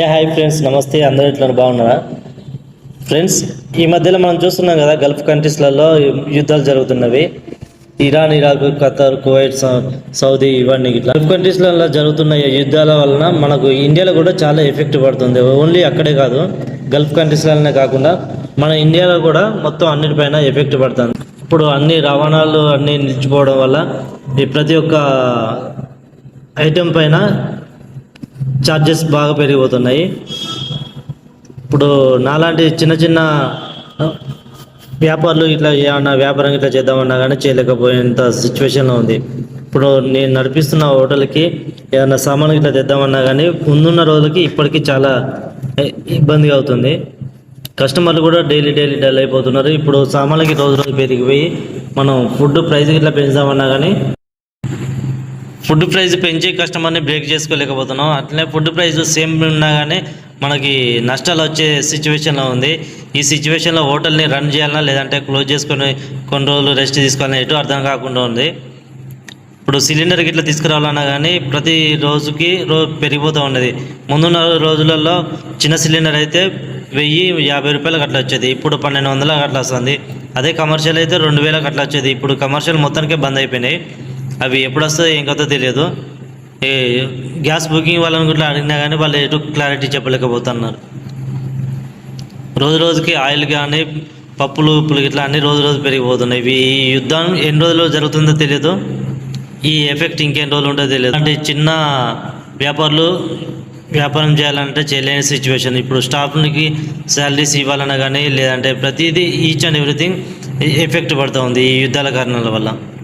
Hi friends, నమస్తే. అందరూ ఇట్లా బాగున్నారా ఫ్రెండ్స్? ఈ మధ్యలో మనం చూస్తున్నాం కదా, గల్ఫ్ కంట్రీస్లలో యుద్ధాలు జరుగుతున్నవి. Iran, Iraq, Qatar, Kuwait, Saudi, ఇవన్నీ ఇట్లా గల్ఫ్ కంట్రీస్లలో జరుగుతున్న ఈ యుద్ధాల వలన మనకు ఇండియాలో కూడా చాలా ఎఫెక్ట్ పడుతుంది. ఓన్లీ అక్కడే కాదు, గల్ఫ్ కంట్రీస్లలోనే కాకుండా మన ఇండియాలో కూడా మొత్తం అన్నిటిపైన ఎఫెక్ట్ పడుతుంది. ఇప్పుడు అన్ని రవాణాలు అన్నీ నిలిచిపోవడం వల్ల ఈ ప్రతి ఒక్క ఐటెం పైన ఛార్జెస్ బాగా పెరిగిపోతున్నాయి. ఇప్పుడు నాలాంటి చిన్న చిన్న వ్యాపారులు ఇట్లా ఏమన్నా వ్యాపారం ఇట్లా చేద్దామన్నా కానీ చేయలేకపోయేంత సిచ్యువేషన్లో ఉంది. ఇప్పుడు నేను నడిపిస్తున్న హోటల్కి ఏదైనా సామాను ఇట్లా తెద్దామన్నా కానీ ముందున్న రోజులకి ఇప్పటికీ చాలా ఇబ్బందిగా అవుతుంది. కస్టమర్లు కూడా డైలీ డల్ అయిపోతున్నారు. ఇప్పుడు సామాన్లకి రోజు రోజు పెరిగిపోయి మనం ఫుడ్ ప్రైస్ ఇట్లా పెంచుదామన్నా కానీ ఫుడ్ ప్రైస్ పెంచి కస్టమర్ని బ్రేక్ చేసుకోలేకపోతున్నాం. అట్లనే ఫుడ్ ప్రైస్ సేమ్ ఉన్నా కానీ మనకి నష్టాలు వచ్చే సిచ్యువేషన్లో ఉంది. ఈ సిచ్యువేషన్లో హోటల్ని రన్ చేయాలన్నా లేదంటే క్లోజ్ చేసుకొని కొన్ని రోజులు రెస్ట్ తీసుకోవాలని ఎటు అర్థం కాకుండా ఉంది. ఇప్పుడు సిలిండర్కి ఇట్లా తీసుకురావాలన్నా కానీ ప్రతి రోజుకి పెరిగిపోతూ ఉన్నది. ముందున్న రోజులలో చిన్న సిలిండర్ అయితే 1050 రూపాయలకు అట్లా వచ్చేది, ఇప్పుడు 1200 అట్లా వస్తుంది. అదే కమర్షియల్ అయితే 2000 అట్లా వచ్చేది. ఇప్పుడు కమర్షియల్ మొత్తానికే బంద్ అయిపోయినాయి. అవి ఎప్పుడు వస్తుందో ఏం కథో తెలియదు. గ్యాస్ బుకింగ్ వాళ్ళని కూడా అడిగినా కానీ వాళ్ళు ఎటు క్లారిటీ చెప్పలేకపోతున్నారు. రోజు రోజుకి ఆయిల్ కానీ పప్పులు ఉప్పులు ఇట్లా అన్నీ రోజు రోజు పెరిగిపోతున్నాయి. ఈ యుద్ధం ఎన్ని రోజులు జరుగుతుందో తెలియదు, ఈ ఎఫెక్ట్ ఇంకెన్ని రోజులు ఉంటుందో తెలియదు. అంటే చిన్న వ్యాపారులు వ్యాపారం చేయాలంటే చేయలేని సిచ్యువేషన్. ఇప్పుడు స్టాఫ్కి శాలరీస్ ఇవ్వాలన్నా కానీ లేదంటే ప్రతిదీ ఈచ్ అండ్ ఎవ్రీథింగ్ ఎఫెక్ట్ పడుతూ ఉంది ఈ యుద్ధాల కారణాల వల్ల.